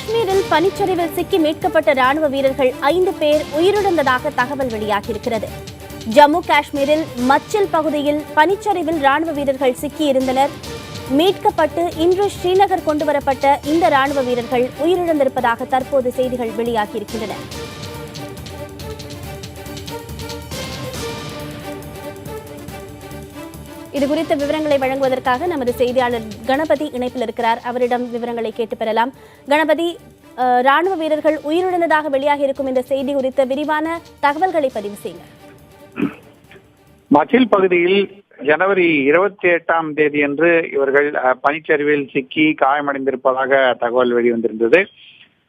காஷ்மீரில் பனிச்சரிவில் சிக்கி மீட்கப்பட்ட ராணுவ வீரர்கள் 5 பேர் உயிரிழந்ததாக தகவல் வெளியாகியிருக்கிறது. ஜம்மு காஷ்மீரில் மச்சில் பகுதியில் பனிச்சரிவில் ராணுவ வீரர்கள் சிக்கியிருந்தனர். மீட்கப்பட்டு இன்று ஸ்ரீநகர் கொண்டுவரப்பட்ட இந்த ராணுவ வீரர்கள் உயிரிழந்திருப்பதாக தற்போது செய்திகள் வெளியாகியிருக்கின்றன. இதுகுறித்த விவரங்களை வழங்குவதற்காக நமது செய்தியாளர் கணபதி இணைப்பில் இருக்கிறார். அவரிடம் விவரங்களை கேட்டு பெறலாம். கணபதி, ராணுவ வீரர்கள் உயிரிழந்ததாக வெளியாக இருக்கும் இந்த செய்தி குறித்த விரிவான தகவல்களை பதிவு செய்யுங்க. மச்சில் பகுதியில் ஜனவரி 28ஆம் தேதியன்று இவர்கள் பனிச்சரிவில் சிக்கி காயமடைந்திருப்பதாக தகவல் வெளிவந்திருந்தது.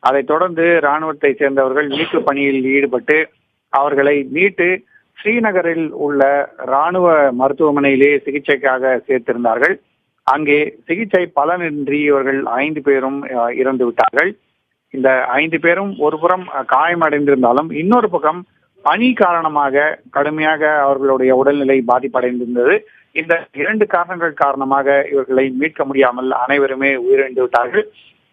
அதைத் தொடர்ந்து ராணுவத்தை சேர்ந்தவர்கள் மீட்பு பணியில் ஈடுபட்டு அவர்களை மீட்டு ஸ்ரீநகரில் உள்ள ராணுவ மருத்துவமனையிலே சிகிச்சைக்காக சேர்த்திருந்தார்கள். அங்கே சிகிச்சை பலனின்றி இவர்கள் 5 பேரும் இறந்து விட்டார்கள். இந்த 5 பேரும் ஒரு புறம் காயமடைந்திருந்தாலும் இன்னொரு பக்கம் பனி காரணமாக கடுமையாக அவர்களுடைய உடல்நிலை பாதிப்படைந்திருந்தது. இந்த 2 காரணங்கள் காரணமாக இவர்களை மீட்க முடியாமல் அனைவருமே உயிரிழந்து விட்டார்கள்.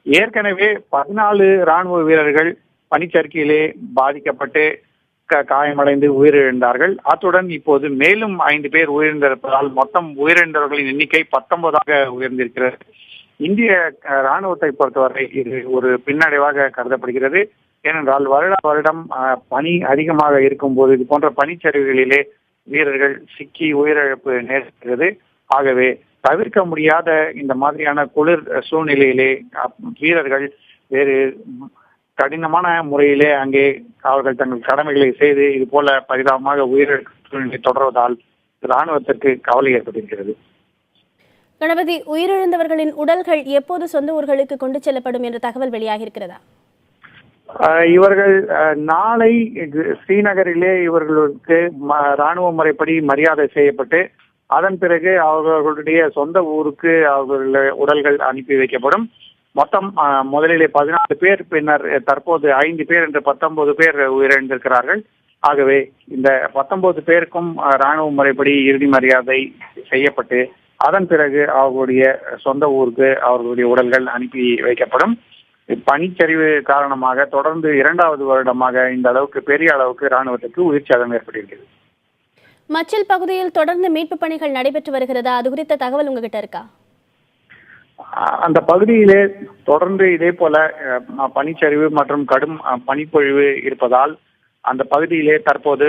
ஏற்கனவே 14 ராணுவ வீரர்கள் பனிச்சறுக்கியிலே பாதிக்கப்பட்டு காயமடைந்து உயிரிழந்தார்கள். அத்துடன் இப்போது மேலும் 5 பேர் உயிரிழந்திருப்பதால் மொத்தம் உயிரிழந்தவர்களின் எண்ணிக்கை 19ஆக உயர்ந்திருக்கிறது. இந்திய ராணுவத்தை பொறுத்தவரை இது ஒரு பின்னடைவாக கருதப்படுகிறது. ஏனென்றால் வருடம் பனி அதிகமாக இருக்கும் போது இது போன்ற பனிச்சரிவுகளிலே வீரர்கள் சிக்கி உயிரிழப்பு நேர்கிறது. ஆகவே தவிர்க்க முடியாத இந்த மாதிரியான குளிர் சூழ்நிலையிலே வீரர்கள் வேறு கடினமான முறையிலே அங்கே அவர்கள் தங்கள் கடமைகளை செய்து இது போல பரிதாபமாக உயிரிழக்கும் சூழ்நிலை தொடர்வதால் ராணுவத்திற்கு கவலை ஏற்பட்டிருக்கிறது. கணபதி, உயிரிழந்தவர்களின் உடல்கள் எப்போது சொந்த ஊர்களுக்கு கொண்டு செல்லப்படும் என்ற தகவல் வெளியாக இருக்கிறதா? இவர்கள் நாளை ஸ்ரீநகரிலே இவர்களுக்கு ராணுவ முறைப்படி மரியாதை செய்யப்பட்டு அதன் பிறகு அவர்களுடைய சொந்த ஊருக்கு அவர்களுடைய உடல்கள் அனுப்பி வைக்கப்படும். மொத்தம் முதலிலே 14 பேர், பின்னர் தற்போது 5 பேர் என்று 19 பேர் உயிரிழந்திருக்கிறார்கள். ஆகவே இந்த 19 பேருக்கும் ராணுவ முறைப்படி இறுதி மரியாதை செய்யப்பட்டு அதன் பிறகு அவர்களுடைய சொந்த ஊருக்கு அவர்களுடைய உடல்கள் அனுப்பி வைக்கப்படும். பனிச்சரிவு காரணமாக தொடர்ந்து 2வது வருடமாக இந்த அளவுக்கு பெரிய அளவுக்கு ராணுவத்துக்கு உயிர் சேதம் ஏற்பட்டிருக்கிறது. மச்சில் பகுதியில் தொடர்ந்து மீட்பு பணிகள் நடைபெற்று வருகிறதா? அது குறித்த தகவல் உங்ககிட்ட இருக்கா? அந்த பகுதியிலே தொடர்ந்து இதே போல பனிச்சரிவு மற்றும் கடும் பனிப்பொழிவு இருப்பதால் அந்த பகுதியிலே தற்போது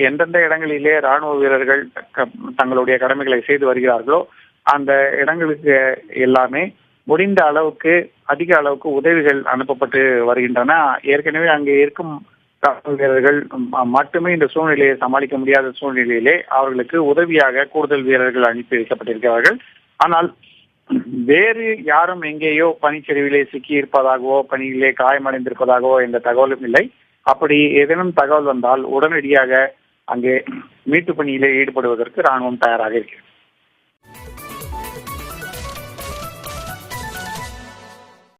எந்தெந்த இடங்களிலே ராணுவ வீரர்கள் தங்களுடைய கடமைகளை செய்து வருகிறார்களோ அந்த இடங்களுக்கு எல்லாமே முடிந்த அளவுக்கு அதிக அளவுக்கு உதவிகள் அனுப்பப்பட்டு வருகின்றன. ஏற்கனவே அங்கே இருக்கும் ராணுவ வீரர்கள் மட்டுமே இந்த சூழ்நிலையை சமாளிக்க முடியாத சூழ்நிலையிலே அவர்களுக்கு உதவியாக கூடுதல் வீரர்கள் அனுப்பி வைக்கப்பட்டிருக்கிறார்கள். ஆனால் வேறு யாரும் எங்கேயோ பனிச்சரிவிலே சிக்கி இருப்பதாகவோ பணியிலே காயமடைந்திருப்பதாகவோ எந்த தகவலும் இல்லை. அப்படி ஏதேனும் தகவல் வந்தால் உடனடியாக அங்கே மீட்பு பணியிலே ஈடுபடுவதற்கு ராணுவம் தயாராக இருக்கிறது.